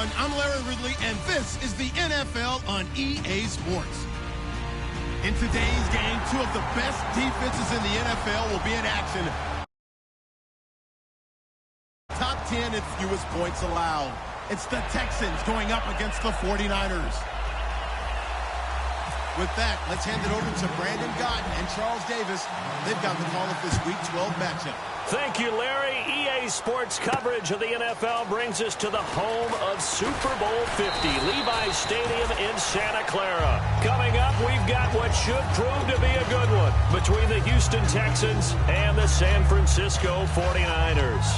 everyone. I'm Larry Ridley, and this is the NFL on EA Sports. In today's game, two of the best defenses in the NFL will be in action. Top 10 and fewest points allowed. It's the Texans going up against the 49ers. With that, let's hand it over to Brandon Gotton and Charles Davis. They've got the call of this Week 12 matchup. Thank you, Larry. EA Sports coverage of the NFL brings us to the home of Super Bowl 50, Levi's Stadium in Santa Clara. Coming up, we've got what should prove to be a good one between the Houston Texans and the San Francisco 49ers.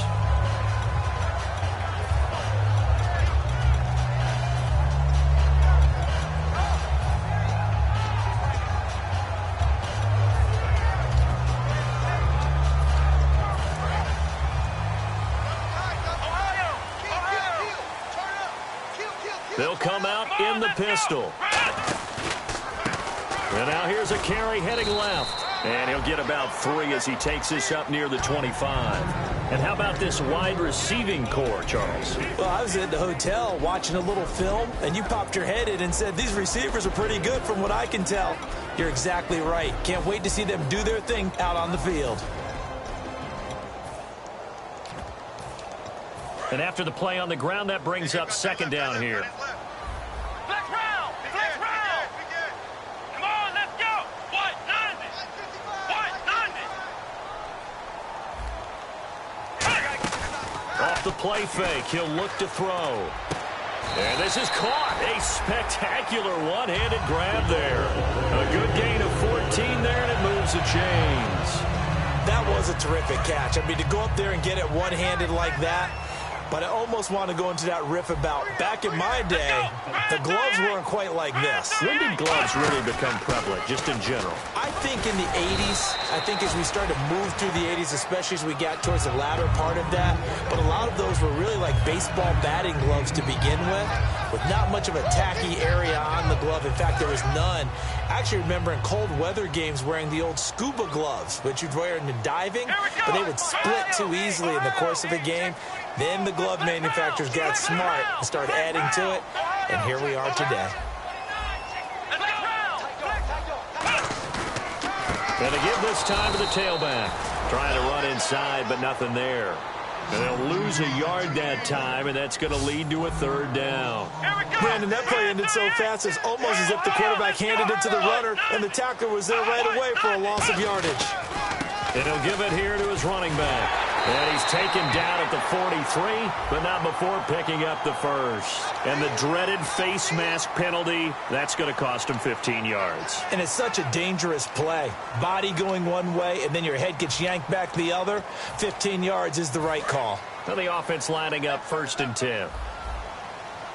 They'll come out in the pistol. And now here's a carry heading left. And he'll get about 3 as he takes this up near the 25. And how about this wide receiving core, Charles? Well, I was at the hotel watching a little film, and you popped your head in and said, these receivers are pretty good from what I can tell. You're exactly right. Can't wait to see them do their thing out on the field. And after the play on the ground, that brings up second down here. Flex round! Flex round! Come on, let's go! What? 90! What? 90! Off the play fake, he'll look to throw. And this is caught. A spectacular one-handed grab there. A good gain of 14 there, and it moves the chains. That was a terrific catch. I mean, to go up there and get it one-handed like that, but I almost want to go into that riff about back in my day, the gloves weren't quite like this. When did gloves really become prevalent, just in general? I think in the 80s, I think as we started to move through the 80s, especially as we got towards the latter part of that, but a lot of those were really like baseball batting gloves to begin with not much of a tacky area on the glove. In fact, there was none. I actually remember in cold weather games wearing the old scuba gloves, which you'd wear in the diving, but they would split too easily in the course of a game. Then the glove manufacturers got smart and started adding to it, and here we are today. And they give this time to the tailback. Trying to run inside, but nothing there. And they'll lose a yard that time, and that's going to lead to a third down. Brandon, that play ended so fast, it's almost as if the quarterback handed it to the runner, and the tackler was there right away for a loss of yardage. And he'll give it here to his running back. And he's taken down at the 43, but not before picking up the first. And the dreaded face mask penalty, that's going to cost him 15 yards. And it's such a dangerous play. Body going one way, and then your head gets yanked back the other. 15 yards is the right call. Now the offense lining up 1st and 10.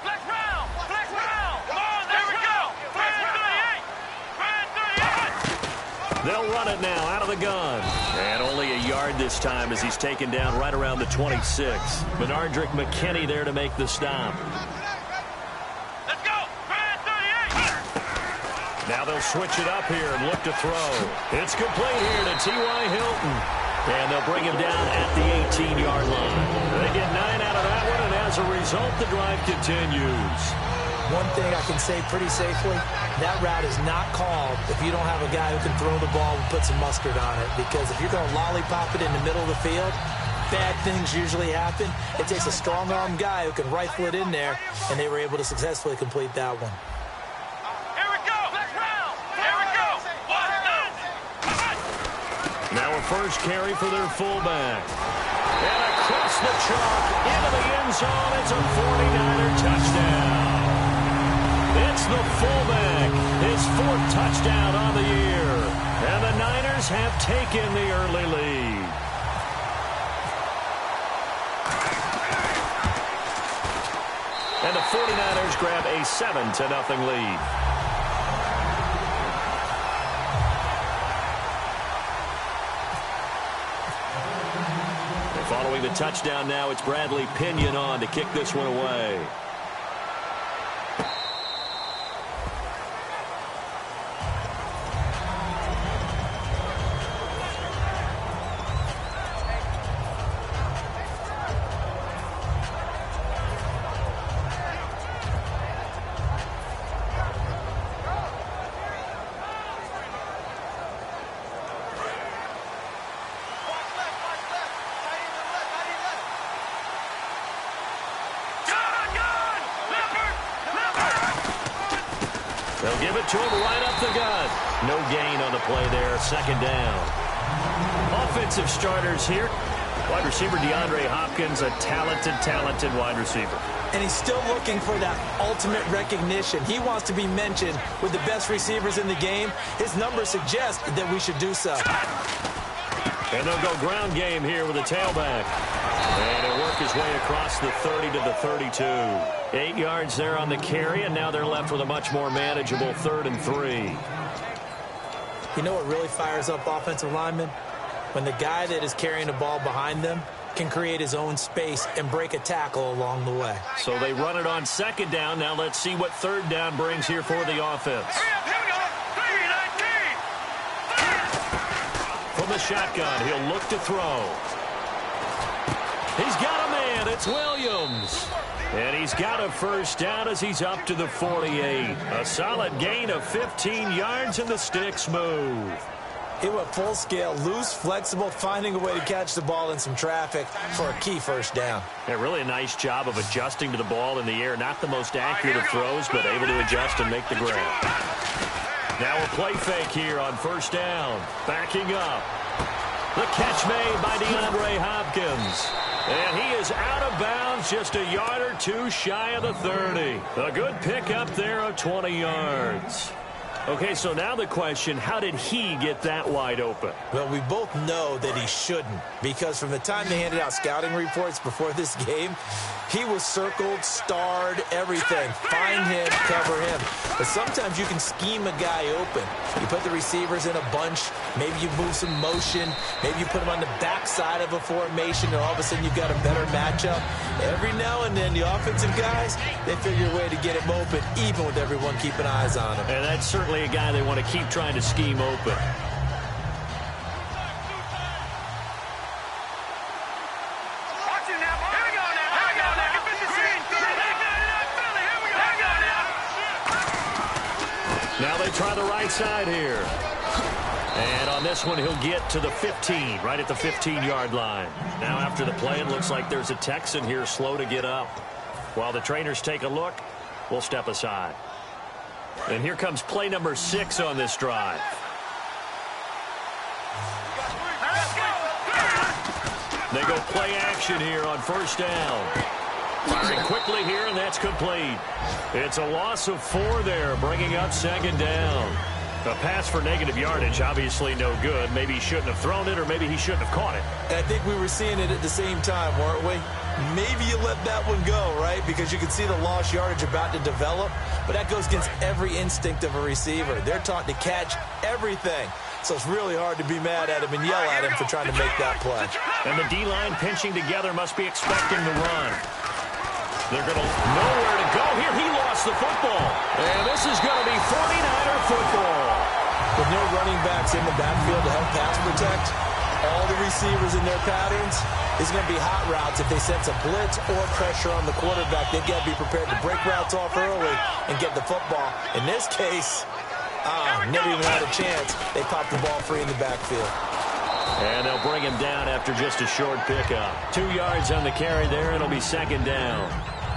Flex round! Flex round! Come on, there we go! Flex 38! They'll run it now out of the gun. And only a yard this time as he's taken down right around the 26. Benardrick McKinney there to make the stop. Let's go! 38! Now they'll switch it up here and look to throw. It's complete here to T.Y. Hilton. And they'll bring him down at the 18-yard line. They get 9 out of that one, and as a result, the drive continues. One thing I can say pretty safely, that route is not called if you don't have a guy who can throw the ball and put some mustard on it. Because if you're going to lollipop it in the middle of the field, bad things usually happen. It takes a strong-arm guy who can rifle it in there, and they were able to successfully complete that one. Here we go! Flex round! Here we go! Now a first carry for their fullback. And across the chalk into the end zone, it's a 49er touchdown. It's the fullback, his 4th touchdown on the year. And the Niners have taken the early lead. And the 49ers grab a 7-0 lead. And following the touchdown now, it's Bradley Pinion on to kick this one away. They'll give it to him right up the gut. No gain on the play there. Second down. Offensive starters here. Wide receiver DeAndre Hopkins, a talented wide receiver. And he's still looking for that ultimate recognition. He wants to be mentioned with the best receivers in the game. His numbers suggest that we should do so. And they'll go ground game here with a tailback. And he'll work his way across the 30 to the 32. 8 yards there on the carry, and now they're left with a much more manageable 3rd and 3. You know what really fires up offensive linemen? When the guy that is carrying the ball behind them can create his own space and break a tackle along the way. So they run it on second down. Now let's see what third down brings here for the offense. From the shotgun, he'll look to throw. He's got a man. It's Williams. And he's got a first down as he's up to the 48. A solid gain of 15 yards, and the sticks move. He went full scale, loose, flexible, finding a way to catch the ball in some traffic for a key first down. Yeah, really a nice job of adjusting to the ball in the air. Not the most accurate of throws, but able to adjust and make the grab. Now a play fake here on first down. Backing up. The catch made by DeAndre Hopkins. And he is out of bounds, just a yard or two shy of the 30. A good pickup there of 20 yards. Okay, so now the question, how did he get that wide open? Well, we both know that he shouldn't, because from the time they handed out scouting reports before this game, he was circled, starred, everything. Find him, cover him. But sometimes you can scheme a guy open. You put the receivers in a bunch. Maybe you move some motion. Maybe you put them on the backside of a formation, and all of a sudden you've got a better matchup. Every now and then, the offensive guys, they figure a way to get him open, even with everyone keeping eyes on him. And that's certainly a guy they want to keep trying to scheme open. Now they try the right side here. And on this one, he'll get to the 15, right at the 15-yard line. Now after the play, it looks like there's a Texan here slow to get up. While the trainers take a look, we'll step aside. And here comes play number 6 on this drive. They go play action here on first down. Firing quickly here, and that's complete. It's a loss of 4 there, bringing up second down. A pass for negative yardage, obviously no good. Maybe he shouldn't have thrown it, or maybe he shouldn't have caught it. And I think we were seeing it at the same time, weren't we? Maybe you let that one go, right? Because you can see the lost yardage about to develop. But that goes against every instinct of a receiver. They're taught to catch everything. So it's really hard to be mad at him and yell at him for trying to make that play. And the D-line pinching together must be expecting the run. They're going to know where to go here. He lost the football. And this is going to be 49er football. With no running backs in the backfield to help pass protect, all the receivers in their patterns is going to be hot routes. If they sense a blitz or pressure on the quarterback, they've got to be prepared to break routes off early and get the football. In this case, never even had a chance. They popped the ball free in the backfield. And they'll bring him down after just a short pickup. 2 yards on the carry there. It'll be second down.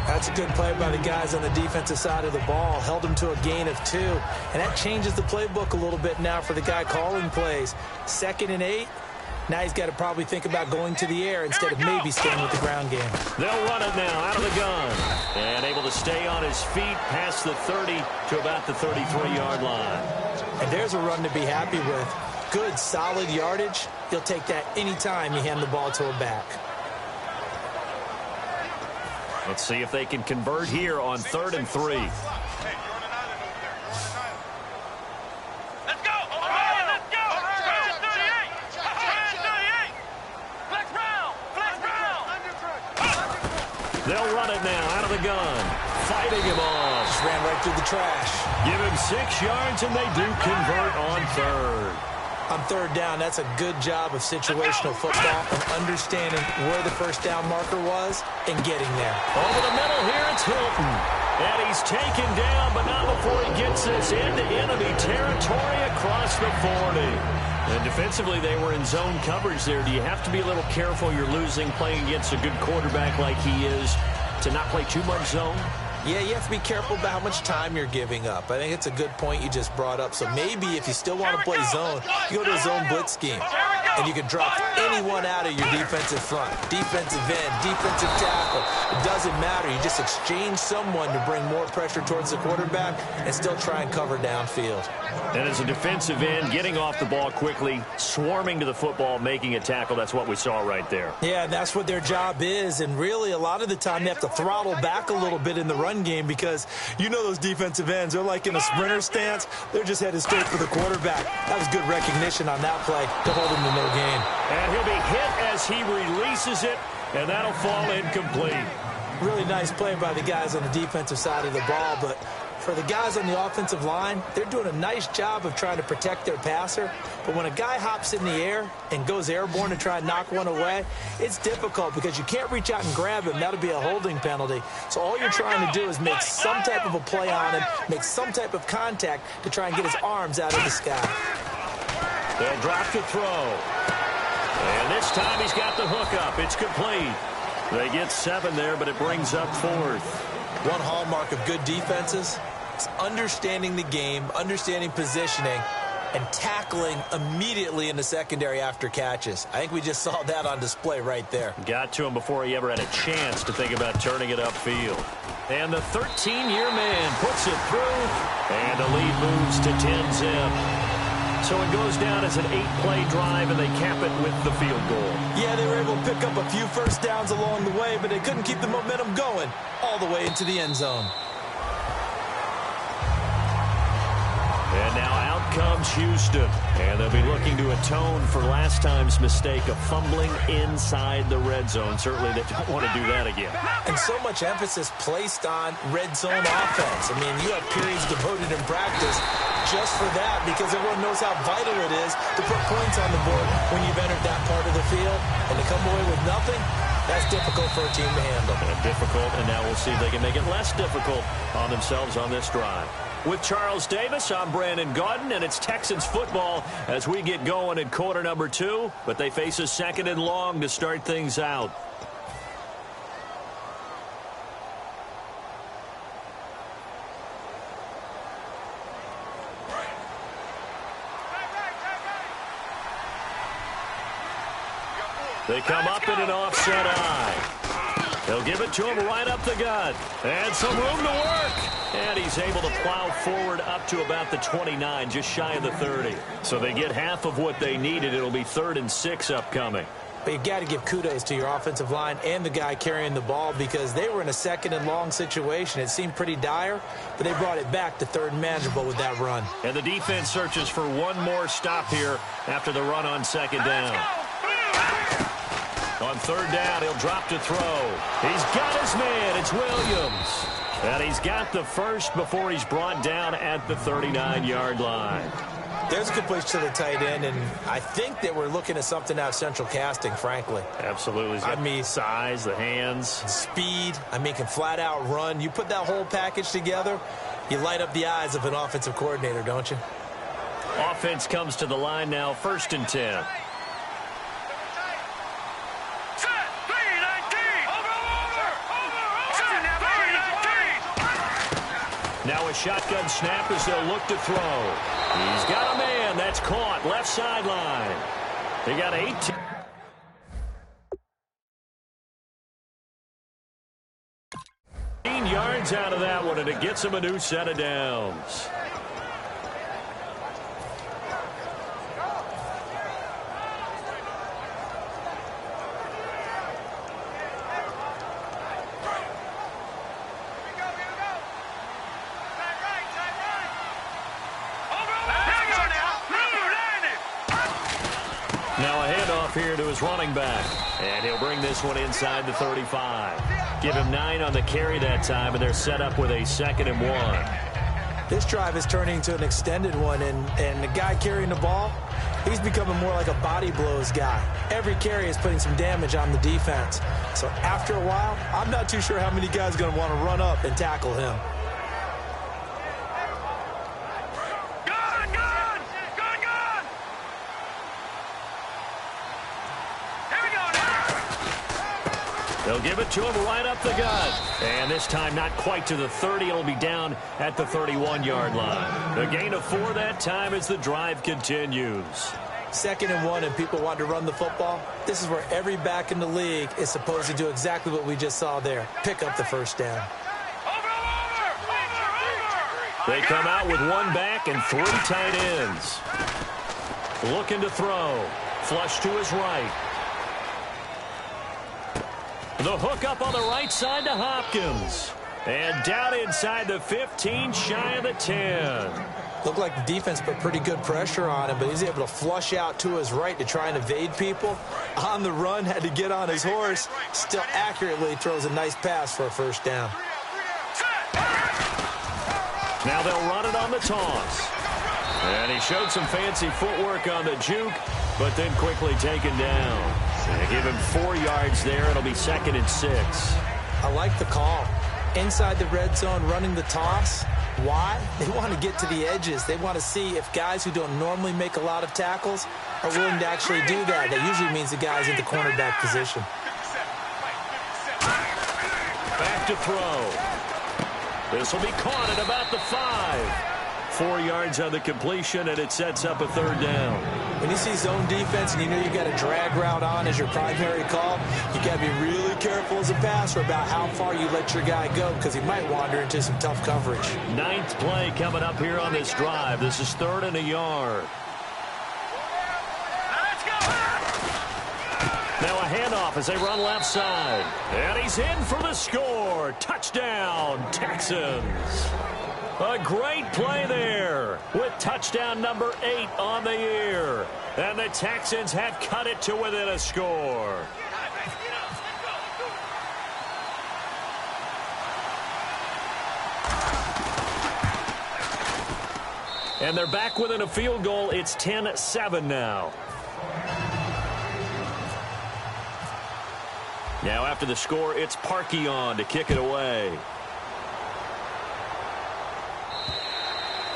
That's a good play by the guys on the defensive side of the ball. Held them to a gain of 2. And that changes the playbook a little bit now for the guy calling plays. 2nd and 8. Now he's got to probably think about going to the air instead of maybe staying with the ground game. They'll run it now out of the gun. And able to stay on his feet past the 30 to about the 33-yard line. And there's a run to be happy with. Good, solid yardage. He'll take that anytime you hand the ball to a back. Let's see if they can convert here on 3rd and 3. Let's go! All right, let's go! 38! 38! Flex round! Flex round! They'll run it now out of the gun. Fighting him off. Just ran right through the trash. Give him 6 yards, and they do convert on 3rd. On 3rd down, that's a good job of situational football, of understanding where the first down marker was and getting there. Over the middle here, it's Hilton. And he's taken down, but not before he gets this into enemy territory across the 40. And defensively, they were in zone coverage there. Do you have to be a little careful? You're losing playing against a good quarterback like he is to not play too much zone? Yeah, you have to be careful about how much time you're giving up. I think it's a good point you just brought up. So maybe if you still want to play zone, you go to a zone blitz scheme. And you can drop anyone out of your defensive front. Defensive end, defensive tackle. It doesn't matter. You just exchange someone to bring more pressure towards the quarterback and still try and cover downfield. And as a defensive end, getting off the ball quickly, swarming to the football, making a tackle, that's what we saw right there. Yeah, and that's what their job is. And really, a lot of the time, they have to throttle back a little bit in the run game because you know those defensive ends, they're like in a sprinter stance. They're just headed straight for the quarterback. That was good recognition on that play to hold him to no gain. And he'll be hit as he releases it, and that'll fall incomplete. Really nice play by the guys on the defensive side of the ball, but for the guys on the offensive line, they're doing a nice job of trying to protect their passer. But when a guy hops in the air and goes airborne to try and knock one away, it's difficult because you can't reach out and grab him. That'll be a holding penalty. So all you're trying to do is make some type of a play on him, make some type of contact to try and get his arms out of the sky. They'll drop to throw. And this time he's got the hook up. It's complete. They get 7 there, but it brings up 4th. One hallmark of good defenses is understanding the game, understanding positioning, and tackling immediately in the secondary after catches. I think we just saw that on display right there. Got to him before he ever had a chance to think about turning it upfield. And the 13-year man puts it through, and the lead moves to 10-zip. So it goes down as an 8-play drive, and they cap it with the field goal. Yeah, they were able to pick up a few first downs along the way, but they couldn't keep the momentum going all the way into the end zone. And now out comes Houston. And they'll be looking to atone for last time's mistake of fumbling inside the red zone. Certainly they don't want to do that again. And so much emphasis placed on red zone offense. I mean, you have periods devoted in practice just for that because everyone knows how vital it is to put points on the board when you've entered that part of the field. And to come away with nothing, that's difficult for a team to handle. And difficult, and now we'll see if they can make it less difficult on themselves on this drive. With Charles Davis, I'm Brandon Gaudin, and it's Texans football as we get going in quarter number 2, but they face a 2nd and long to start things out. They come up in an offset eye. They'll give it to him right up the gut. And some room to work. And he's able to plow forward up to about the 29, just shy of the 30. So they get half of what they needed. It'll be 3rd and 6 upcoming. But you got to give kudos to your offensive line and the guy carrying the ball because they were in a 2nd and long situation. It seemed pretty dire, but they brought it back to 3rd and manageable with that run. And the defense searches for one more stop here after the run on 2nd down. On 3rd down, he'll drop to throw. He's got his man. It's Williams. And he's got the first before he's brought down at the 39-yard line. There's a good push to the tight end, and I think that we're looking at something out of central casting, frankly. Absolutely. I mean, size, the hands. Speed. I mean, can flat out run. You put that whole package together, you light up the eyes of an offensive coordinator, don't you? Offense comes to the line now, 1st and 10. Now a shotgun snap as they'll look to throw. He's got a man. That's caught. Left sideline. They got 18 yards out of that one, and it gets him a new set of downs. Here to his running back, and he'll bring this one inside the 35. Give him 9 on the carry that time, and they're set up with a 2nd and 1. This drive is turning into an extended one, and the guy carrying the ball, he's becoming more like a body blows guy. Every carry is putting some damage on the defense. So after a while, I'm not too sure how many guys are going to want to run up and tackle him. They'll give it to him right up the gut. And this time not quite to the 30. It'll be down at the 31-yard line. A gain of 4 that time as the drive continues. 2nd and 1 and people want to run the football. This is where every back in the league is supposed to do exactly what we just saw there. Pick up the first down. They come out with 1 back and 3 tight ends. Looking to throw. Flush to his right. The hook up on the right side to Hopkins. And down inside the 15, shy of the 10. Looked like the defense put pretty good pressure on him, but he's able to flush out to his right to try and evade people. On the run, had to get on his horse. Still accurately throws a nice pass for a first down. Now they'll run it on the toss. And he showed some fancy footwork on the juke, but then quickly taken down. They give him 4 yards there. It'll be 2nd and 6. I like the call. Inside the red zone, running the toss. Why? They want to get to the edges. They want to see if guys who don't normally make a lot of tackles are willing to actually do that. That usually means the guy's in the cornerback position. Back to throw. This will be caught at about the 5. 4 yards on the completion, and it sets up a 3rd down. When you see zone defense and you know you got a drag route on as your primary call, you got to be really careful as a passer about how far you let your guy go because he might wander into some tough coverage. 9th play coming up here on this drive. This is 3rd and a yard. Now a handoff as they run left side. And he's in for the score. Touchdown, Texans. A great play there with touchdown number 8 on the year. And the Texans have cut it to within a score. And they're back within a field goal. It's 10-7 now. Now after the score, it's Parkey on to kick it away.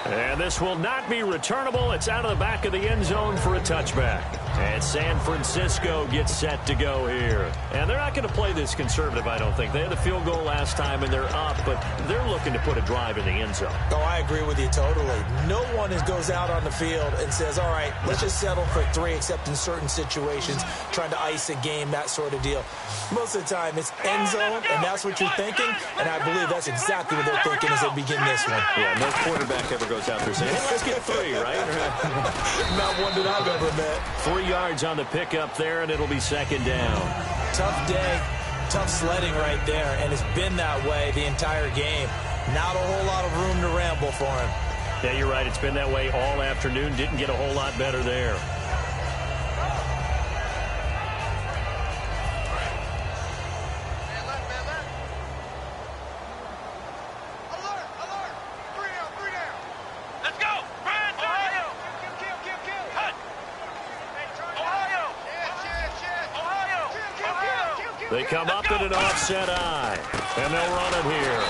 And this will not be returnable. It's out of the back of the end zone for a touchback. And San Francisco gets set to go here. And they're not going to play this conservative, I don't think. They had the field goal last time, and they're up, but they're looking to put a drive in the end zone. Oh, I agree with you totally. No one goes out on the field and says, all right, let's just settle for 3, except in certain situations, trying to ice a game, that sort of deal. Most of the time, it's end zone, and that's what you're thinking, and I believe that's exactly what they're thinking as they begin this one. Yeah, no quarterback ever goes out there saying, hey, let's get 3, right? Not one that I've ever met. 3 yards on the pickup there, and it'll be 2nd down. Tough day, tough sledding right there, and it's been that way the entire game. Not a whole lot of room to ramble for him. Yeah, you're right. It's been that way all afternoon. Didn't get a whole lot better there. They come up in an offset eye, and they'll run it here.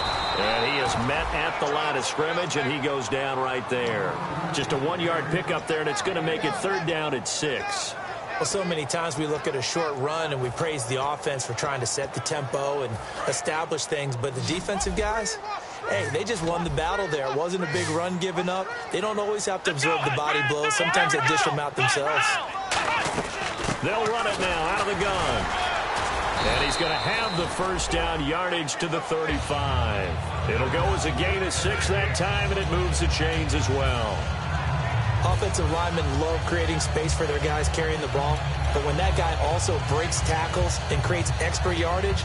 And he is met at the line of scrimmage, and he goes down right there. Just a 1-yard pickup there, and it's going to make it 3rd down at 6. Well, so many times we look at a short run, and we praise the offense for trying to set the tempo and establish things. But the defensive guys, hey, they just won the battle there. It wasn't a big run given up. They don't always have to absorb the body blows. Sometimes they dish them out themselves. They'll run it now out of the gun. And he's going to have the first down, yardage to the 35. It'll go as a gain of 6 that time, and it moves the chains as well. Offensive linemen love creating space for their guys carrying the ball, but when that guy also breaks tackles and creates extra yardage,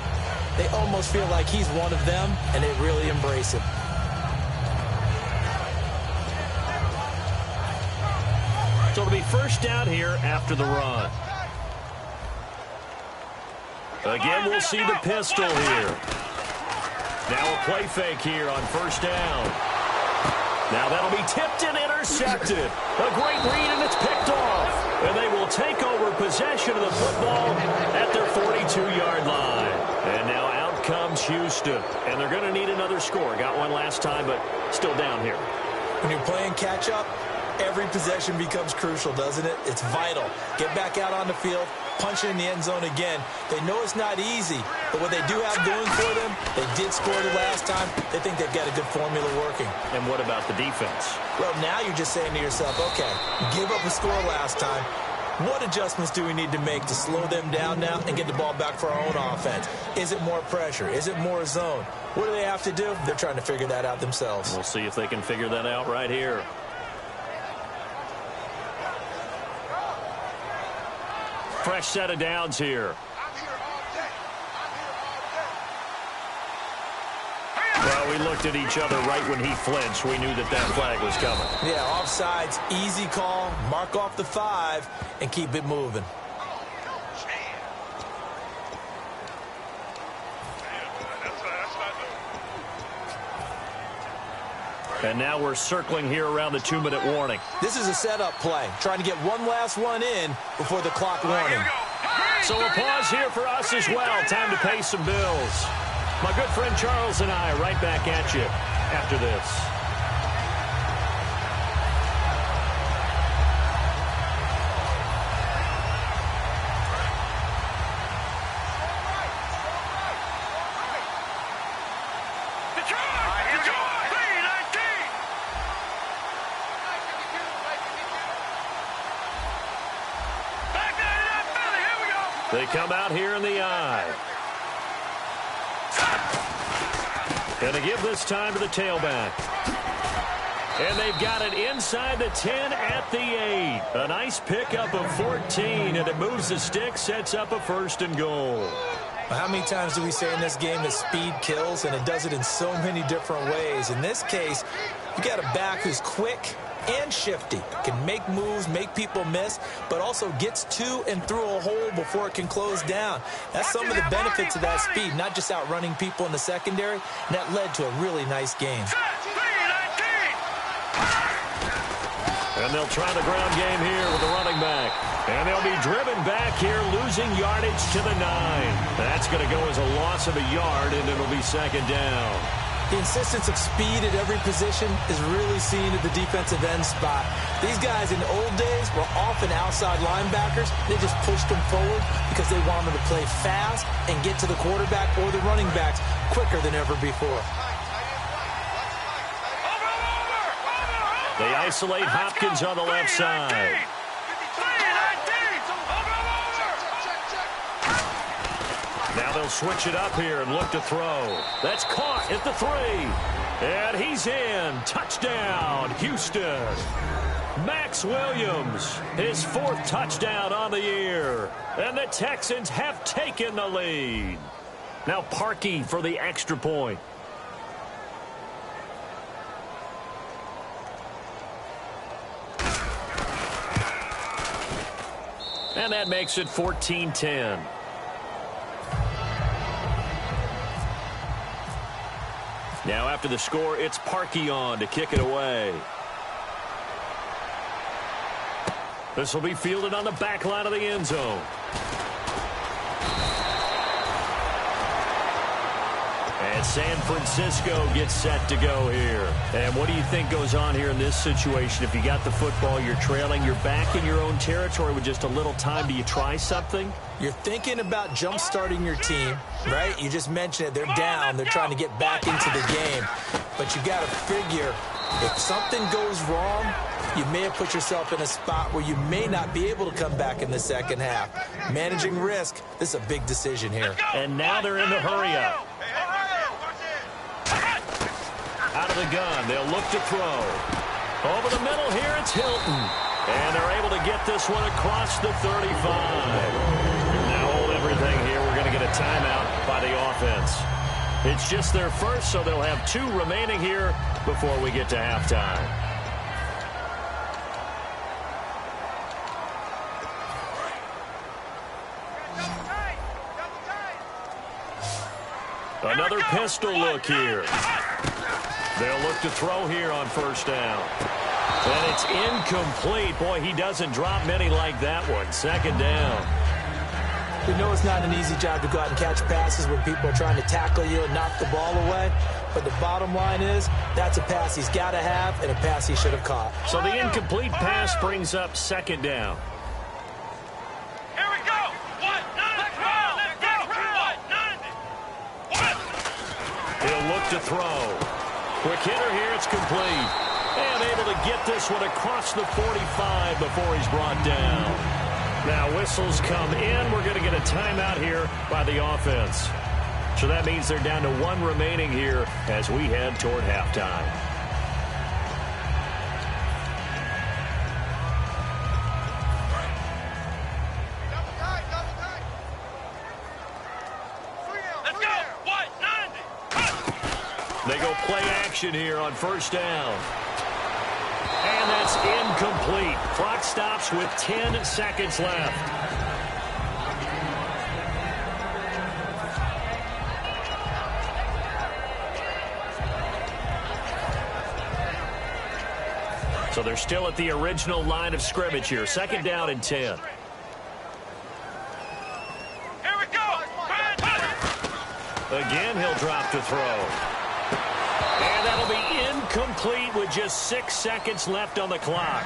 they almost feel like he's one of them, and they really embrace it. So it'll be first down here after the run. Again, we'll see the pistol here. Now a play fake here on first down. Now that'll be tipped and intercepted. A great read, and it's picked off. And they will take over possession of the football at their 42-yard line. And now out comes Houston. And they're going to need another score. Got one last time, but still down here. When you're playing catch-up, every possession becomes crucial, doesn't it? It's vital. Get back out on the field, punching in the end zone again. They know it's not easy, but what they do have going for them, they did score the last time. They think they've got a good formula working. And what about the defense? Well, now you're just saying to yourself, okay, give up a score last time. What adjustments do we need to make to slow them down now and get the ball back for our own offense? Is it more pressure? Is it more zone? What do they have to do? They're trying to figure that out themselves. We'll see if they can figure that out right here. Fresh set of downs here. Well, we looked at each other right when he flinched. We knew that that flag was coming. Yeah, offsides, easy call, mark off the 5, and keep it moving. And now we're circling here around the 2-minute warning. This is a setup play, trying to get one last one in before the clock warning. So a pause here for us as well. Time to pay some bills. My good friend Charles and I right back at you after this. They come out here in the eye. Going to give this time to the tailback. And they've got it inside the 10 at the 8. A nice pickup of 14, and it moves the stick, sets up a 1st and goal. How many times do we say in this game that speed kills, and it does it in so many different ways? In this case, you got a back who's quick and shifty, can make moves, make people miss, but also gets to and through a hole before it can close down. That's some of the benefits of that speed, not just outrunning people in the secondary, and that led to a really nice game. And they'll try the ground game here with the running back. And they'll be driven back here, losing yardage to the 9. That's going to go as a loss of a yard, and it'll be 2nd down. The insistence of speed at every position is really seen at the defensive end spot. These guys in the old days were often outside linebackers. They just pushed them forward because they wanted to play fast and get to the quarterback or the running backs quicker than ever before. They isolate Hopkins on the left side. Now they'll switch it up here and look to throw. That's caught at the 3. And he's in. Touchdown, Houston. Max Williams, his 4th touchdown on the year. And the Texans have taken the lead. Now Parkey for the extra point. And that makes it 14-10. Now after the score, it's Parkey on to kick it away. This will be fielded on the back line of the end zone. And San Francisco gets set to go here. And what do you think goes on here in this situation? If you got the football, you're trailing, you're back in your own territory with just a little time. Do you try something? You're thinking about jump-starting your team, right? You just mentioned it. They're down. They're trying to get back into the game. But you got to figure, if something goes wrong, you may have put yourself in a spot where you may not be able to come back in the second half. Managing risk, this is a big decision here. And now they're in the hurry-up. Out of the gun, they'll look to throw. Over the middle here, it's Hilton. And they're able to get this one across the 35. Now hold everything here. We're going to get a timeout by the offense. It's just their first, so they'll have 2 remaining here before we get to halftime. Another pistol look here. They'll look to throw here on 1st down. And it's incomplete. Boy, he doesn't drop many like that one. 2nd down. We know it's not an easy job to go out and catch passes when people are trying to tackle you and knock the ball away. But the bottom line is, that's a pass he's got to have and a pass he should have caught. So the incomplete pass brings up 2nd down. Here we go. look to throw. Quick hitter here, it's complete. And able to get this one across the 45 before he's brought down. Now whistles come in. We're going to get a timeout here by the offense. So that means they're down to 1 remaining here as we head toward halftime. Let's go. What? 90. They go play action here on first down. And that's incomplete. Clock stops with 10 seconds left. So they're still at the original line of scrimmage here. Second down and 10. Here we go. Again, he'll drop to throw. And that'll be incomplete with just 6 seconds left on the clock.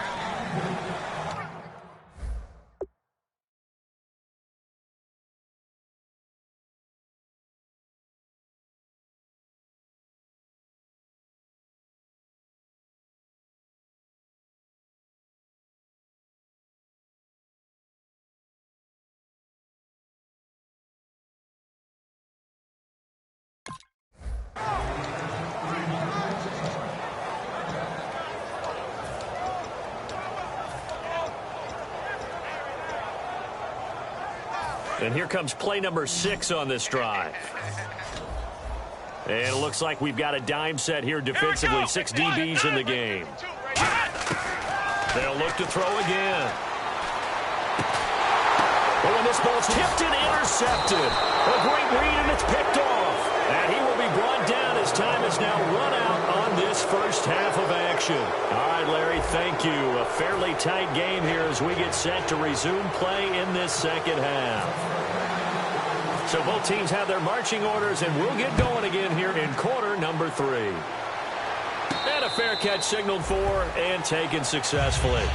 And here comes play number 6 on this drive. And it looks like we've got a dime set here defensively. 6 DBs in the game. They'll look to throw again. Oh, and this ball's tipped and intercepted. A great read, and it's picked off. And he will be brought down as time is now run out on this first half of action. All right, Larry, thank you. A fairly tight game here as we get set to resume play in this second half. So both teams have their marching orders, and we'll get going again here in quarter number 3. And a fair catch signaled for and taken successfully.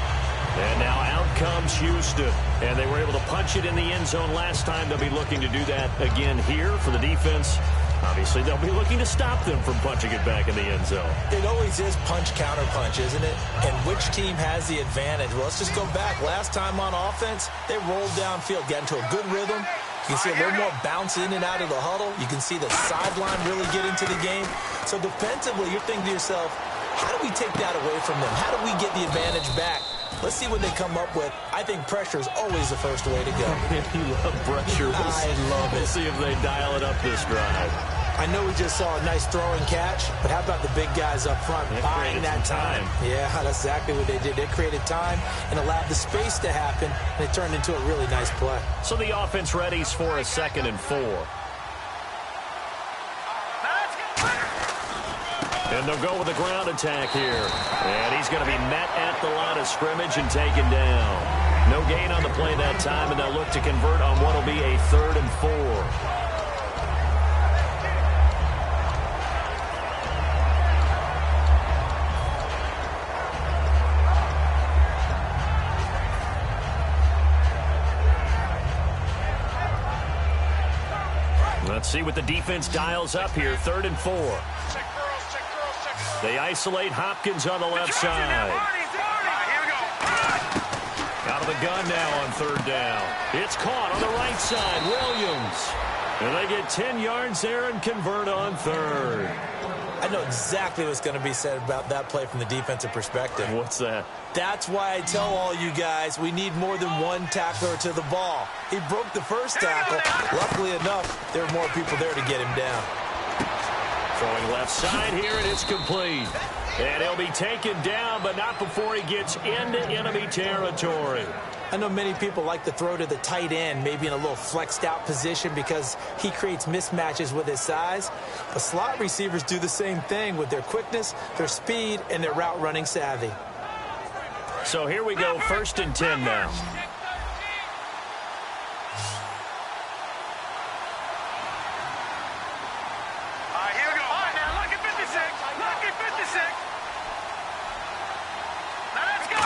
And now out comes Houston. And they were able to punch it in the end zone last time. They'll be looking to do that again here for the defense. Obviously, they'll be looking to stop them from punching it back in the end zone. It always is punch-counter-punch, isn't it? And which team has the advantage? Well, let's just go back. Last time on offense, they rolled downfield, got into a good rhythm. You can see a little more bounce in and out of the huddle. You can see the sideline really get into the game. So defensively, you're thinking to yourself, how do we take that away from them? How do we get the advantage back? Let's see what they come up with. I think pressure is always the first way to go. You love pressure. I love it. We'll see if they dial it up this drive. I know we just saw a nice throwing catch, but how about the big guys up front buying that time? Yeah, that's exactly what they did. They created time and allowed the space to happen, and it turned into a really nice play. So the offense readies for a 2nd and 4. And they'll go with a ground attack here. And he's going to be met at the line of scrimmage and taken down. No gain on the play that time, and they'll look to convert on what will be a 3rd and 4. Let's see what the defense dials up here. 3rd and 4. They isolate Hopkins on the left side. Out of the gun now on 3rd down. It's caught on the right side. Williams. And they get 10 yards there and convert on 3rd. I know exactly what's going to be said about that play from the defensive perspective. What's that? That's why I tell all you guys we need more than one tackler to the ball. He broke the first tackle. Luckily enough, there were more people there to get him down. Throwing left side here, and it's complete. And he'll be taken down, but not before he gets into enemy territory. I know many people like to throw to the tight end, maybe in a little flexed out position because he creates mismatches with his size. But slot receivers do the same thing with their quickness, their speed, and their route running savvy. So here we go, 1st and 10 now. Here we go. All right, now, lucky 56. Lucky 56. Now let's go.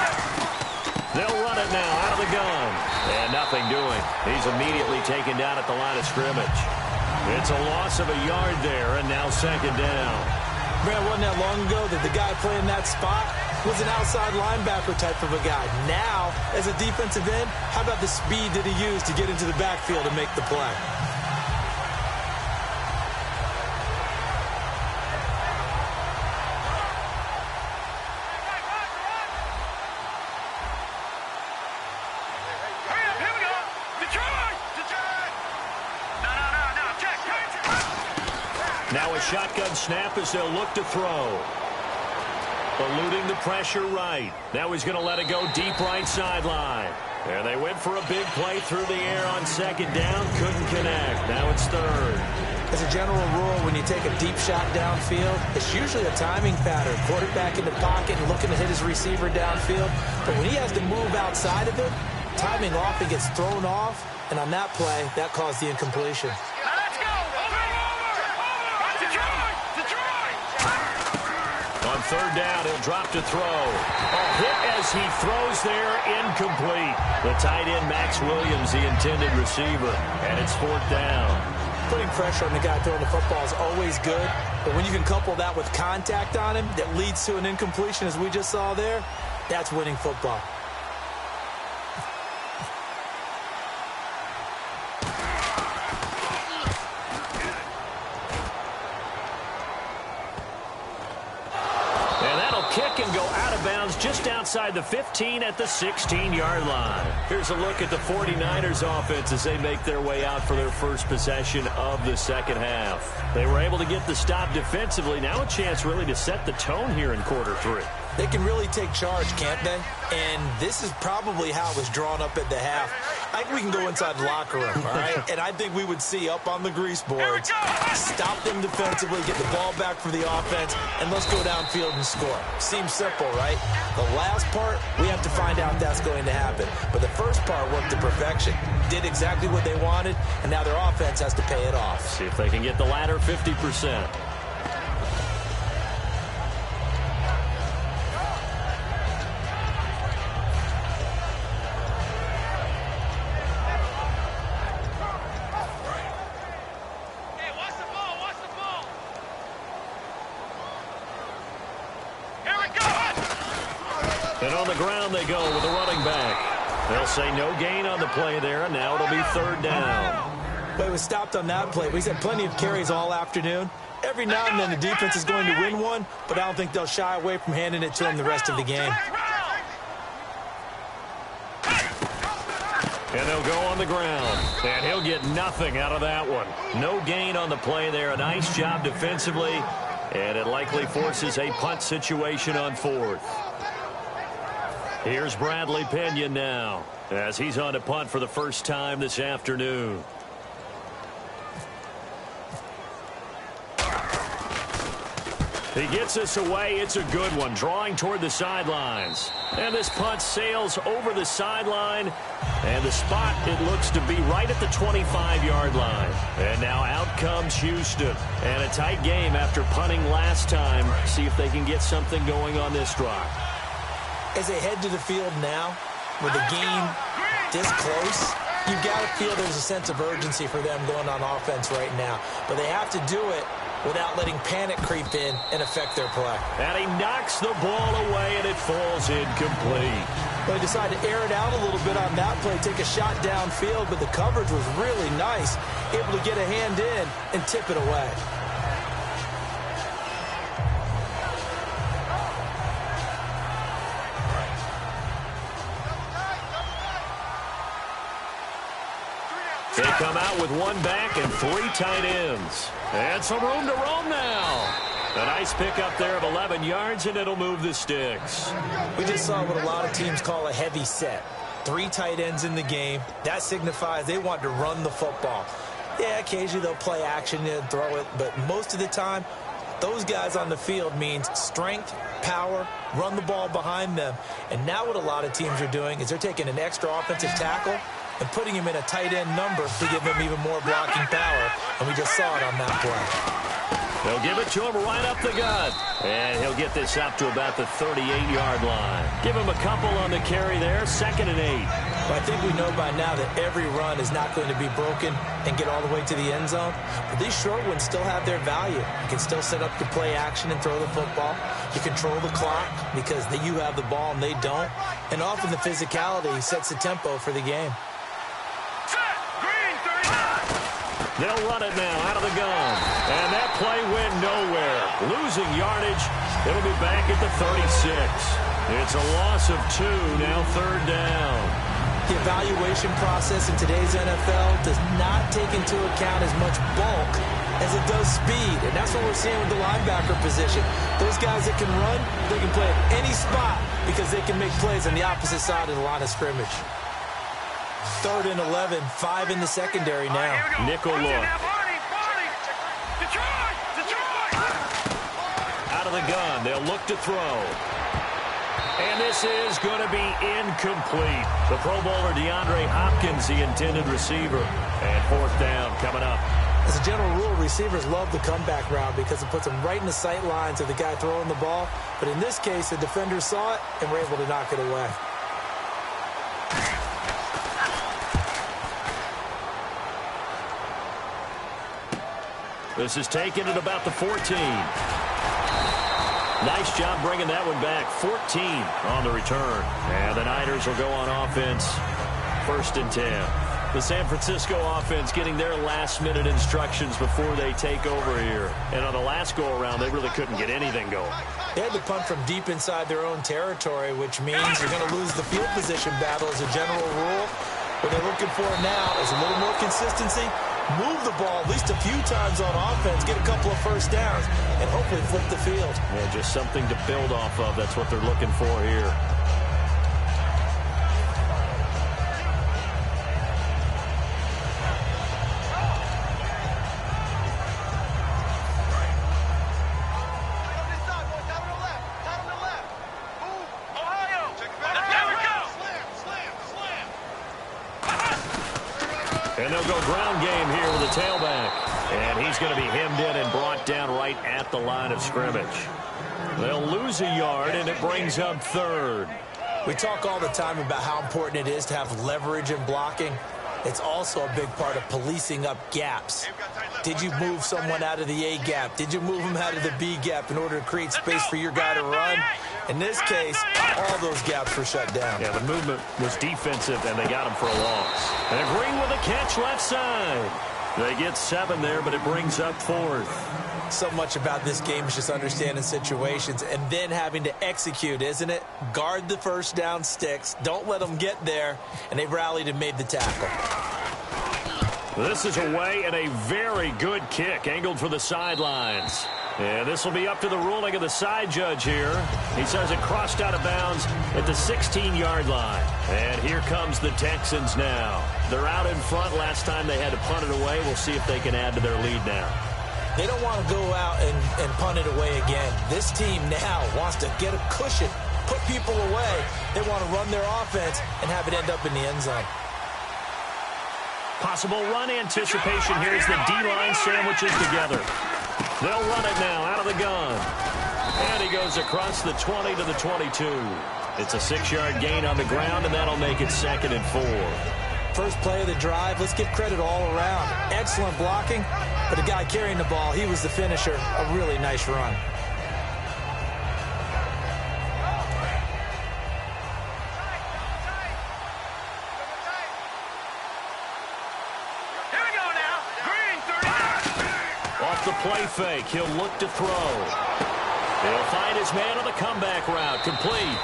They'll run it now out of the gun. And nothing doing. He's immediately taken down at the line of scrimmage. It's a loss of a yard there, and now second down. Man, wasn't that long ago that the guy playing that spot was an outside linebacker type of a guy. Now, as a defensive end, how about the speed that he used to get into the backfield and make the play? Now a shotgun snap as they'll look to throw. Eluding the pressure right. Now he's going to let it go deep right sideline. There they went for a big play through the air on second down. Couldn't connect. Now it's third. As a general rule, when you take a deep shot downfield, it's usually a timing pattern. Quarterback in the pocket and looking to hit his receiver downfield. But when he has to move outside of it, timing often gets thrown off. And on that play, that caused the incompletion. On third down, he'll drop to throw. A hit as he throws there, incomplete. The tight end, Max Williams, the intended receiver, and it's fourth down. Putting pressure on the guy throwing the football is always good, but when you can couple that with contact on him that leads to an incompletion, as we just saw there, that's winning football. Kick and go out of bounds just outside the 15 at the 16-yard line. Here's a look at the 49ers offense as they make their way out for their first possession of the second half. They were able to get the stop defensively. Now a chance really to set the tone here in quarter three. They can really take charge, can't they? And this is probably how it was drawn up at the half. I think we can go inside the locker room, all right? And I think we would see up on the grease boards, stop them defensively, get the ball back for the offense, and let's go downfield and score. Seems simple, right? The last part, we have to find out if that's going to happen. But the first part worked to perfection. Did exactly what they wanted, and now their offense has to pay it off. See if they can get the latter 50%. And on the ground they go with a running back. They'll say no gain on the play there, and now it'll be third down. But it was stopped on that play. He's had plenty of carries all afternoon. Every now and then the defense is going to win one, but I don't think they'll shy away from handing it to him the rest of the game. And they'll go on the ground. And he'll get nothing out of that one. No gain on the play there. A nice job defensively. And it likely forces a punt situation on fourth. Here's Bradley Pinion now as he's on to punt for the first time this afternoon. He gets us away. It's a good one, drawing toward the sidelines. And this punt sails over the sideline. And the spot, it looks to be right at the 25-yard line. And now out comes Houston. And a tight game after punting last time. See if they can get something going on this drive. As they head to the field now, with the game this close, you've got to feel there's a sense of urgency for them going on offense right now. But they have to do it without letting panic creep in and affect their play. And he knocks the ball away, and it falls incomplete. Well, he decided to air it out a little bit on that play, take a shot downfield, but the coverage was really nice, able to get a hand in and tip it away. They come out with one back and three tight ends. And some room to roam now. A nice pickup there of 11 yards, and it'll move the sticks. We just saw what a lot of teams call a heavy set. 3 tight ends in the game. That signifies they want to run the football. Yeah, occasionally they'll play action and throw it, but most of the time, those guys on the field means strength, power, run the ball behind them. And now what a lot of teams are doing is they're taking an extra offensive tackle and putting him in a tight end number to give him even more blocking power. And we just saw it on that play. They'll give it to him right up the gut. And he'll get this up to about the 38-yard line. Give him a couple on the carry there. 2nd and 8. Well, I think we know by now that every run is not going to be broken and get all the way to the end zone. But these short ones still have their value. You can still set up your play action and throw the football. You control the clock because you have the ball and they don't. And often the physicality sets the tempo for the game. They'll run it now out of the gun. And that play went nowhere. Losing yardage. It'll be back at the 36. It's a loss of 2, now 3rd down. The evaluation process in today's NFL does not take into account as much bulk as it does speed. And that's what we're seeing with the linebacker position. Those guys that can run, they can play at any spot because they can make plays on the opposite side of the line of scrimmage. 3rd and 11, 5 in the secondary now. Nickel look. Out of the gun, they'll look to throw. And this is going to be incomplete. The Pro Bowler DeAndre Hopkins, the intended receiver. And 4th down coming up. As a general rule, receivers love the comeback route because it puts them right in the sight lines of the guy throwing the ball. But in this case, the defenders saw it and were able to knock it away. This is taken at about the 14. Nice job bringing that one back. 14 on the return. And the Niners will go on offense. 1st and 10. The San Francisco offense getting their last-minute instructions before they take over here. And on the last go-around, they really couldn't get anything going. They had to punt from deep inside their own territory, which means you're going to lose the field position battle as a general rule. What they're looking for now is a little more consistency. Move the ball at least a few times on offense, get a couple of first downs, and hopefully flip the field. Yeah, just something to build off of. That's what they're looking for here. And they'll go ground game here with a tailback. And he's going to be hemmed in and brought down right at the line of scrimmage. They'll lose a yard, and it brings up 3rd. We talk all the time about how important it is to have leverage in blocking. It's also a big part of policing up gaps. Did you move someone out of the A gap? Did you move them out of the B gap in order to create space for your guy to run? In this case, all those gaps were shut down. Yeah, the movement was defensive, and they got him for a loss. And Green with a catch left side. They get 7 there, but it brings up 4th. So much about this game is just understanding situations and then having to execute, isn't it? Guard the first down sticks. Don't let them get there. And they rallied and made the tackle. This is away and a very good kick angled for the sidelines. And this will be up to the ruling of the side judge here. He says it crossed out of bounds at the 16-yard line. And here comes the Texans now. They're out in front. Last time they had to punt it away. We'll see if they can add to their lead now. They don't want to go out and punt it away again. This team now wants to get a cushion, put people away. They want to run their offense and have it end up in the end zone. Possible run anticipation here as the D-line sandwiches together. They'll run it now out of the gun. And he goes across the 20 to the 22. It's a 6-yard gain on the ground, and that'll make it 2nd and 4. First play of the drive, let's give credit all around. Excellent blocking, but the guy carrying the ball, he was the finisher. A really nice run. The play fake. He'll look to throw. He'll find his man on the comeback route. Complete.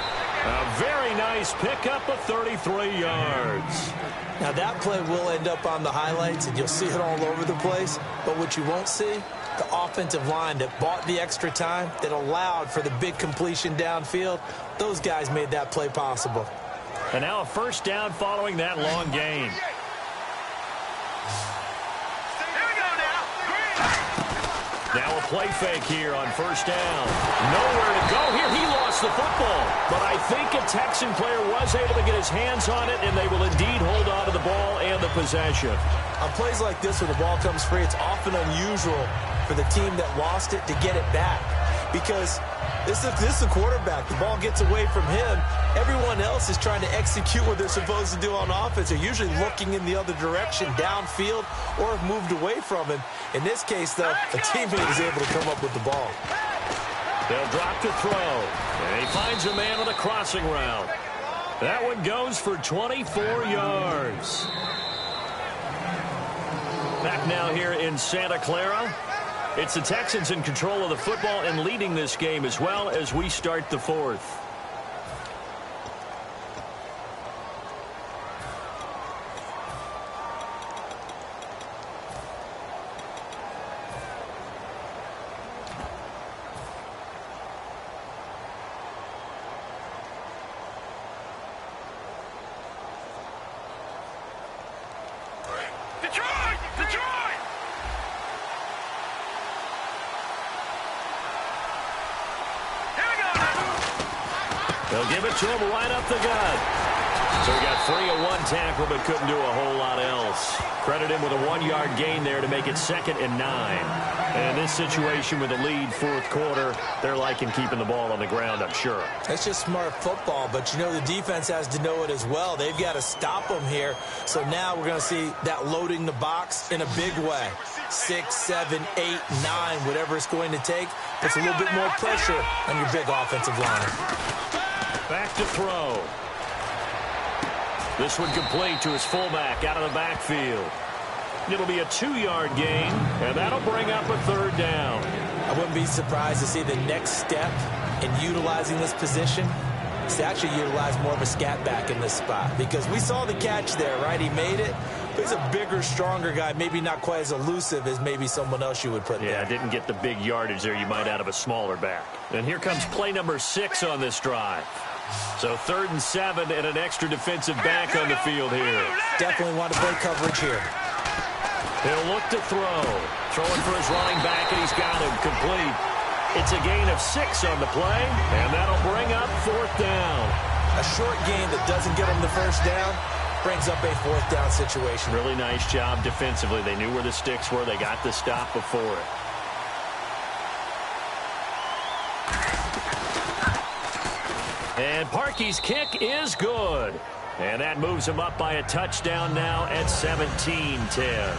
A very nice pickup of 33 yards. Now that play will end up on the highlights, and you'll see it all over the place. But what you won't see, the offensive line that bought the extra time, that allowed for the big completion downfield, those guys made that play possible. And now a first down following that long gain. Now a play fake here on first down. Nowhere to go here. He lost the football. But I think a Texan player was able to get his hands on it, and they will indeed hold on to the ball and the possession. On plays like this where the ball comes free, it's often unusual for the team that lost it to get it back. Because this is a quarterback. The ball gets away from him. Everyone else is trying to execute what they're supposed to do on offense. They're usually looking in the other direction, downfield, or have moved away from him. In this case, though, a teammate is able to come up with the ball. They'll drop to throw. And he finds a man on the crossing route. That one goes for 24 yards. Back now here in Santa Clara. It's the Texans in control of the football and leading this game as well as we start the fourth. They'll give it to him right up the gut. So he got free of one tackle but couldn't do a whole lot else. Credit him with a 1-yard gain there to make it 2nd and 9. And in this situation with a lead fourth quarter, they're liking keeping the ball on the ground, I'm sure. It's just smart football, but you know the defense has to know it as well. They've got to stop them here. So now we're going to see that loading the box in a big way. 6, 7, 8, 9, whatever it's going to take, puts a little bit more pressure on your big offensive line. Back to throw. This one complete to his fullback out of the backfield. It'll be a 2-yard gain, and that'll bring up a 3rd down. I wouldn't be surprised to see the next step in utilizing this position is to actually utilize more of a scat back in this spot, because we saw the catch there, right? He made it. But he's a bigger, stronger guy, maybe not quite as elusive as maybe someone else you would put there. Yeah, didn't get the big yardage there you might out of a smaller back. And here comes play number 6 on this drive. So 3rd and 7 and an extra defensive back on the field here. Definitely want to play coverage here. He'll look to throw. Throwing for his running back, and he's got him complete. It's a gain of 6 on the play, and that'll bring up 4th down. A short gain that doesn't get him the 1st down brings up a 4th down situation. Really nice job defensively. They knew where the sticks were. They got the stop before it. And Parkey's kick is good. And that moves him up by a touchdown now at 17-10.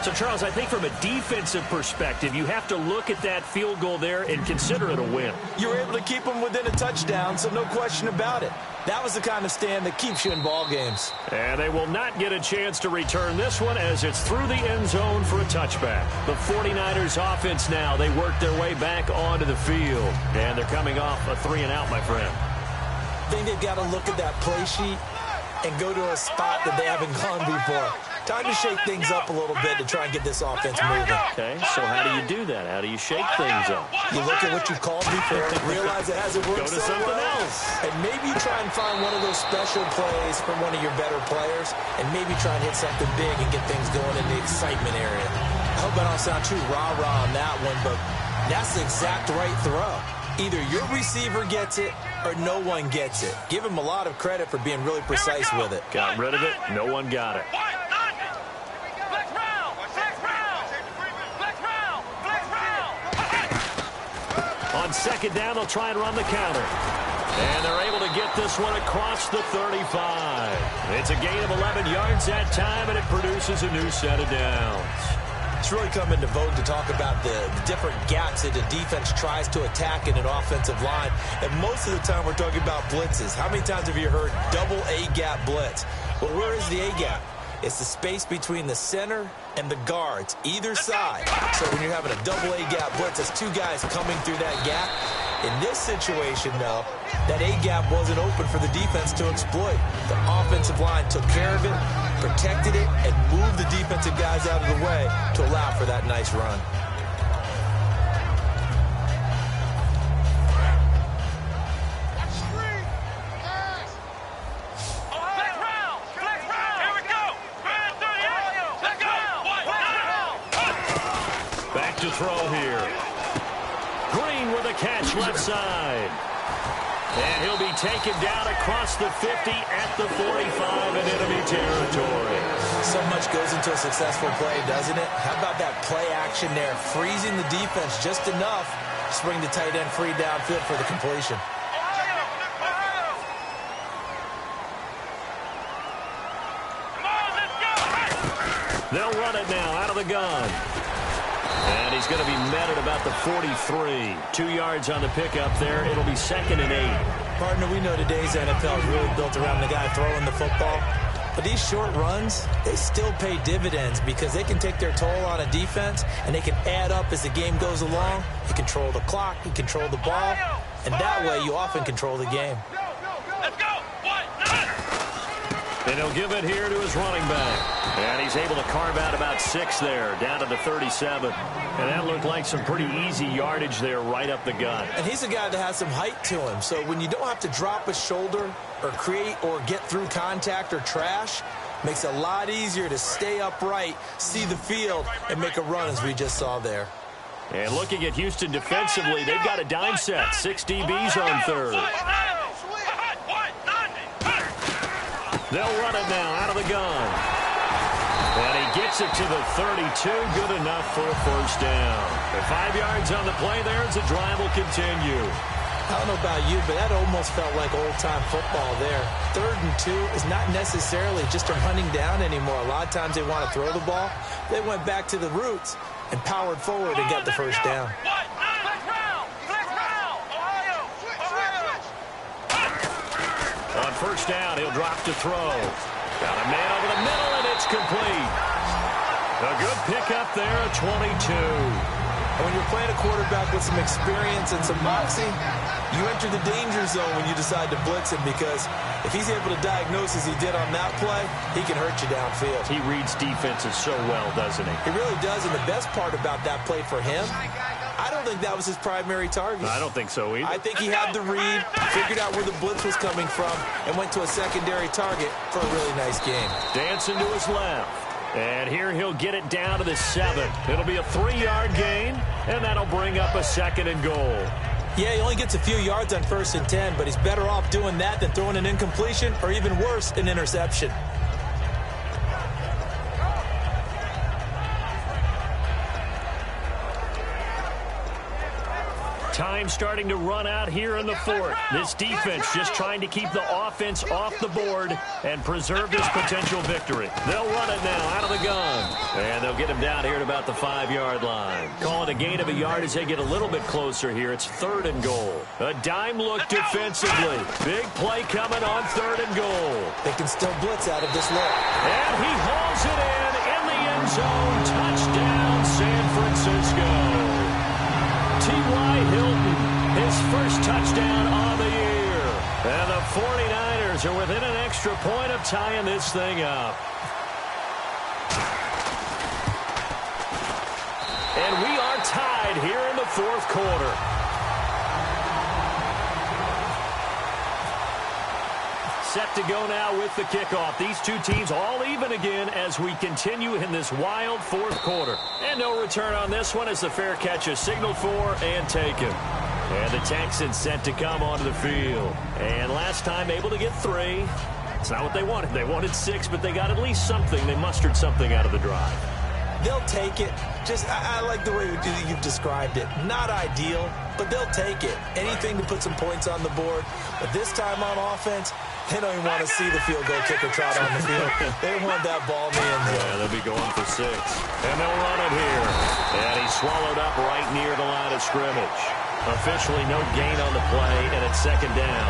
So, Charles, I think from a defensive perspective, you have to look at that field goal there and consider it a win. You were able to keep them within a touchdown, so no question about it. That was the kind of stand that keeps you in ball games. And they will not get a chance to return this one as it's through the end zone for a touchback. The 49ers offense now, they work their way back onto the field. And they're coming off a 3-and-out, my friend. I think they've got to look at that play sheet and go to a spot that they haven't gone before. Time to shake things up a little bit to try and get this offense moving. Okay, so how do you do that? How do you shake things up? You look at what you've called before, realize it hasn't worked Go to something else. And maybe you try and find one of those special plays from one of your better players, and maybe try and hit something big and get things going in the excitement area. I hope I don't sound too rah-rah on that one, but that's the exact right throw. Either your receiver gets it or no one gets it. Give him a lot of credit for being really precise with it. Got rid of it. No one got it. On 2nd down, they'll try and run the counter. And they're able to get this one across the 35. It's a gain of 11 yards that time, and it produces a new set of downs. It's really come into vogue to talk about the different gaps that the defense tries to attack in an offensive line. And most of the time we're talking about blitzes. How many times have you heard double A-gap blitz? Well, where is the A-gap? It's the space between the center and the guards, either side. So when you're having a double A-gap blitz, it's 2 guys coming through that gap. In this situation, though, that A-gap wasn't open for the defense to exploit. The offensive line took care of it, protected it, and moved the defensive guys out of the way to allow for that nice run. To throw here. Green with a catch left side. And he'll be taken down across the 50 at the 45 in enemy territory. So much goes into a successful play, doesn't it? How about that play action there? Freezing the defense just enough to bring the tight end free downfield for the completion. They'll run it now out of the gun. And he's going to be met at about the 43. 2 yards on the pickup there. It'll be 2nd and 8. Partner, we know today's NFL is really built around the guy throwing the football. But these short runs, they still pay dividends because they can take their toll on a defense and they can add up as the game goes along. You control the clock, you control the ball, and that way you often control the game. Let's go. And he'll give it here to his running back. And he's able to carve out about 6 there, down to the 37. And that looked like some pretty easy yardage there right up the gut. And he's a guy that has some height to him. So when you don't have to drop a shoulder or create or get through contact or trash, makes it a lot easier to stay upright, see the field, and make a run as we just saw there. And looking at Houston defensively, they've got a dime set. 6 DBs on third. They'll run it now out of the gun. And he gets it to the 32. Good enough for a first down. And 5 yards on the play there as the drive will continue. I don't know about you, but that almost felt like old-time football there. 3rd and 2 is not necessarily just a running down anymore. A lot of times they want to throw the ball. They went back to the roots and powered forward and got the first down. On first down, he'll drop to throw. Got a man over the middle, and it's complete. A good pickup there, a 22. And when you're playing a quarterback with some experience and some moxie, you enter the danger zone when you decide to blitz him because if he's able to diagnose as he did on that play, he can hurt you downfield. He reads defenses so well, doesn't he? He really does, and the best part about that play for him, I don't think that was his primary target. I don't think so either. I think he had the read, figured out where the blitz was coming from, and went to a secondary target for a really nice game. Dancing to his left. And here he'll get it down to the 7. It'll be a 3-yard gain, and that'll bring up a 2nd and goal. Yeah, he only gets a few yards on 1st and 10, but he's better off doing that than throwing an incompletion or even worse, an interception. Time starting to run out here in the 4th. This defense just trying to keep the offense off the board and preserve this potential victory. They'll run it now out of the gun. And they'll get him down here at about the 5-yard line. Call it a gain of a yard as they get a little bit closer here. It's 3rd and goal. A dime look defensively. Big play coming on 3rd and goal. They can still blitz out of this look. And he hauls it in the end zone. Touchdown, San Francisco. T.Y. Hilton, his first touchdown on the year. And the 49ers are within an extra point of tying this thing up. And we are tied here in the 4th quarter. Set to go now with the kickoff. These two teams all even again as we continue in this wild 4th quarter. And no return on this one as the fair catch is signaled for and taken. And the Texans set to come onto the field. And last time able to get 3. It's not what they wanted. They wanted 6, but they got at least something. They mustered something out of the drive. They'll take it. I like the way you've described it. Not ideal, but they'll take it. Anything to put some points on the board. But this time on offense, they don't even want to see the field goal kicker trot on the field. They want that ball in the end zone. Yeah, they'll be going for 6. And they'll run it here. And he's swallowed up right near the line of scrimmage. Officially no gain on the play, and it's 2nd down.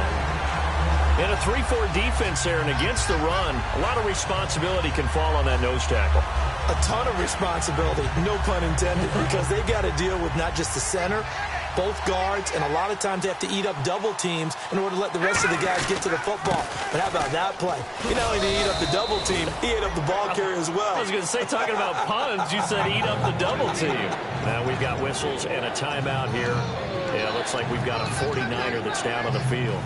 In a 3-4 defense there and against the run, a lot of responsibility can fall on that nose tackle. A ton of responsibility, no pun intended, because they got to deal with not just the center, both guards, and a lot of times they have to eat up double teams in order to let the rest of the guys get to the football. But how about that play? He not only did he eat up the double team, he ate up the ball carrier as well. I was going to say, talking about puns, you said eat up the double team. Now we've got whistles and a timeout here. Yeah, looks like we've got a 49er that's down on the field.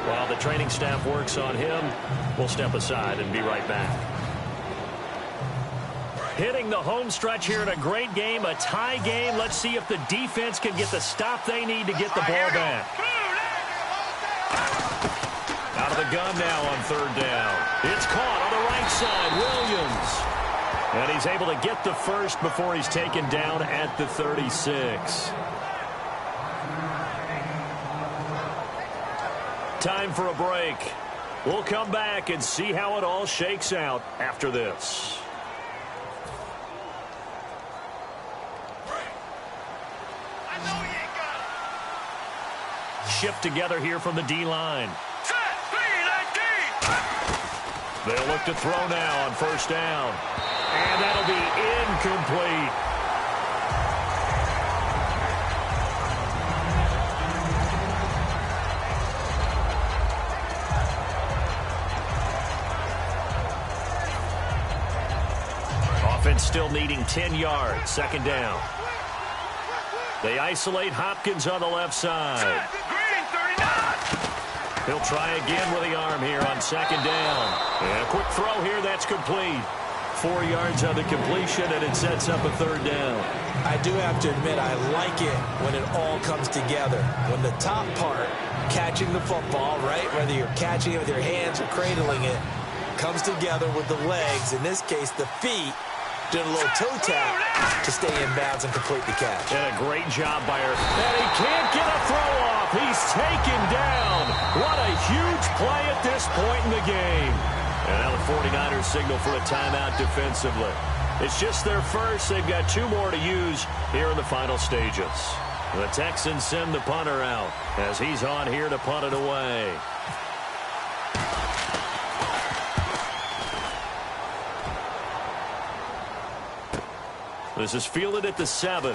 While the training staff works on him, we'll step aside and be right back. Hitting the home stretch here in a great game, a tie game. Let's see if the defense can get the stop they need to get the ball back. the gun now on third down. It's caught on the right side. Williams. And he's able to get the first before he's taken down at the 36. Time for a break. We'll come back and see how it all shakes out after this. Shift together here from the D-line. They'll look to throw now on first down. And that'll be incomplete. Offense still needing 10 yards. Second down. They isolate Hopkins on the left side. He'll try again with the arm here on second down. And a quick throw here, that's complete. 4 yards on the completion, and it sets up a third down. I do have to admit, I like it when it all comes together. When the top part, catching the football, right, whether you're catching it with your hands or cradling it, comes together with the legs, in this case the feet, did a little toe tap to stay in bounds and complete the catch. And a great job by her. And he can't get a throw off. He's taken down. What a huge play at this point in the game. And now the 49ers signal for a timeout defensively. It's just their first. They've got 2 more to use here in the final stages. The Texans send the punter out as he's on here to punt it away. This is fielded at the 7.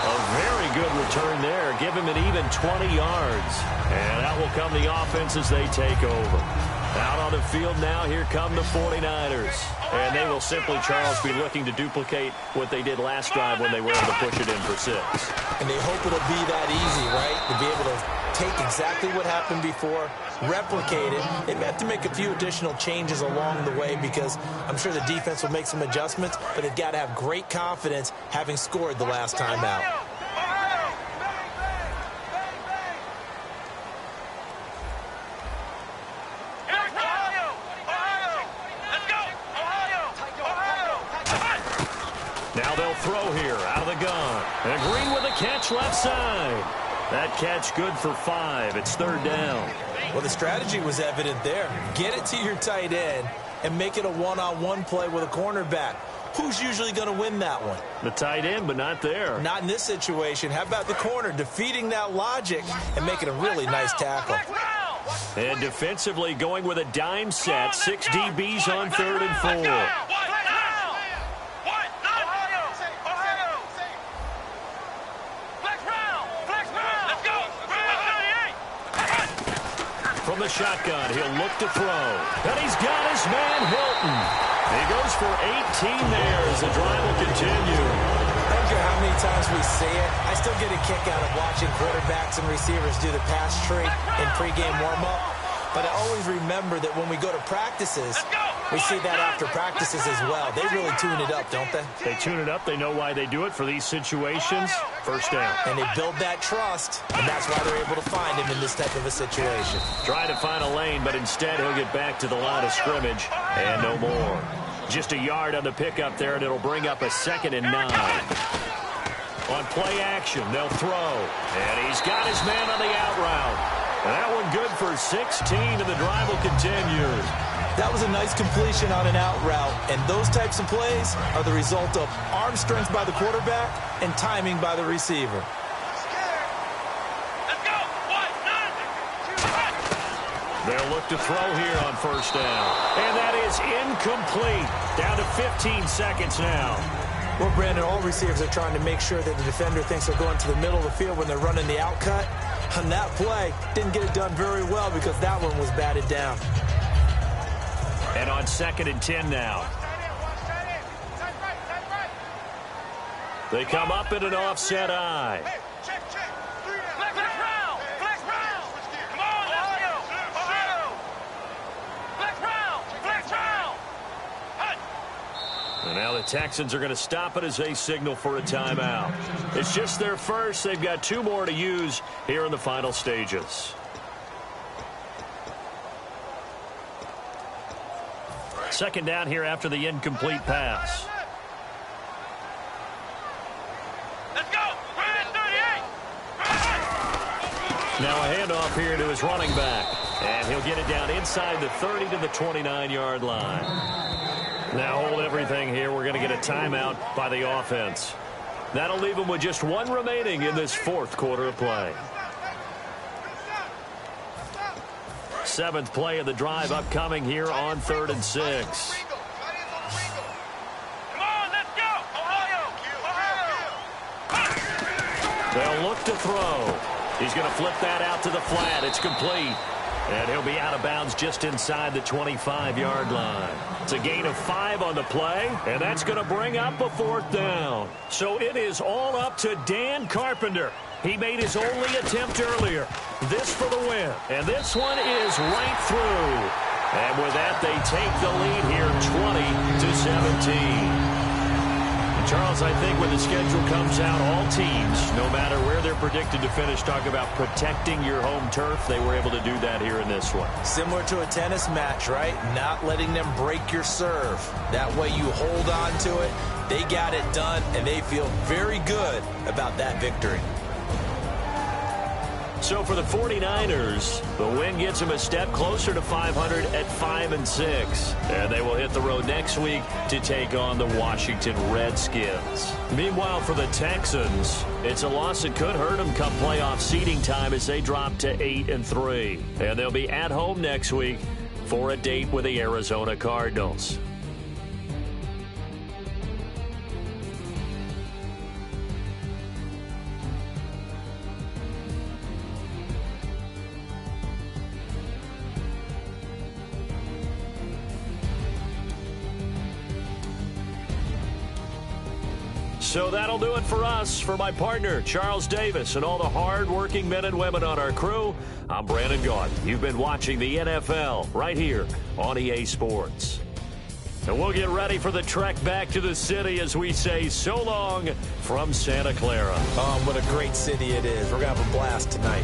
A very good return there. Give him an even 20 yards. And out will come the offense as they take over. Out on the field now, here come the 49ers. And they will simply, Charles, be looking to duplicate what they did last drive when they were able to push it in for 6. And they hope it'll be that easy, right? To be able to take exactly what happened before, replicate it. They may have to make a few additional changes along the way because I'm sure the defense will make some adjustments, but they've got to have great confidence having scored the last time out. Now they'll throw here out of the gun. And Green with a catch left side. That catch good for 5. It's third down. Well, the strategy was evident there. Get it to your tight end and make it a one-on-one play with a cornerback. Who's usually going to win that one? The tight end, but not there. Not in this situation. How about the corner defeating that logic and making a really nice tackle? And defensively going with a dime set. 6 DBs on third and 4. From the shotgun, he'll look to throw. And he's got his man, Hilton. He goes for 18 there as the drive will continue. I don't care how many times we see it. I still get a kick out of watching quarterbacks and receivers do the pass tree in pregame warm-up. But I always remember that when we go to practices, we see that after practices as well. They really tune it up, don't they? They tune it up. They know why they do it for these situations. First down. And they build that trust, and that's why they're able to find him in this type of a situation. Trying to find a lane, but instead he'll get back to the line of scrimmage and no more. Just a yard on the pickup there, and it'll bring up a 2nd and 9. On play action, they'll throw. And he's got his man on the out route. And that one good for 16, and the drive will continue. That was a nice completion on an out route, and those types of plays are the result of arm strength by the quarterback and timing by the receiver. They'll look to throw here on first down. And that is incomplete. Down to 15 seconds now. Well, Brandon, all receivers are trying to make sure that the defender thinks they're going to the middle of the field when they're running the out cut. On that play, didn't get it done very well because that one was batted down. And on 2nd and 10 now. They come up in an offset eye. And now the Texans are going to stop it as they signal for a timeout. It's just their first. They've got 2 more to use here in the final stages. Second down here after the incomplete pass. Let's go. 38. Now a handoff here to his running back. And he'll get it down inside the 30 to the 29-yard line. Now hold everything here. We're going to get a timeout by the offense. That'll leave them with just one remaining in this fourth quarter of play. Seventh play of the drive upcoming here on 3rd and 6. Come on, let's go. They'll look to throw. He's going to flip that out to the flat. It's complete. And he'll be out of bounds just inside the 25-yard line. It's a gain of 5 on the play, and that's going to bring up a 4th down. So it is all up to Dan Carpenter. He made his only attempt earlier. This for the win. And this one is right through. And with that, they take the lead here 20-17. Charles, I think when the schedule comes out, all teams, no matter where they're predicted to finish, talk about protecting your home turf. They were able to do that here in this one. Similar to a tennis match, right? Not letting them break your serve. That way you hold on to it. They got it done, and they feel very good about that victory. So for the 49ers, the win gets them a step closer to 500 at 5-6. And they will hit the road next week to take on the Washington Redskins. Meanwhile, for the Texans, it's a loss that could hurt them come playoff seeding time as they drop to 8-3. And they'll be at home next week for a date with the Arizona Cardinals. So that'll do it for us. For my partner, Charles Davis, and all the hard-working men and women on our crew, I'm Brandon Gaudin. You've been watching the NFL right here on EA Sports. And we'll get ready for the trek back to the city as we say so long from Santa Clara. What a great city it is. We're going to have a blast tonight.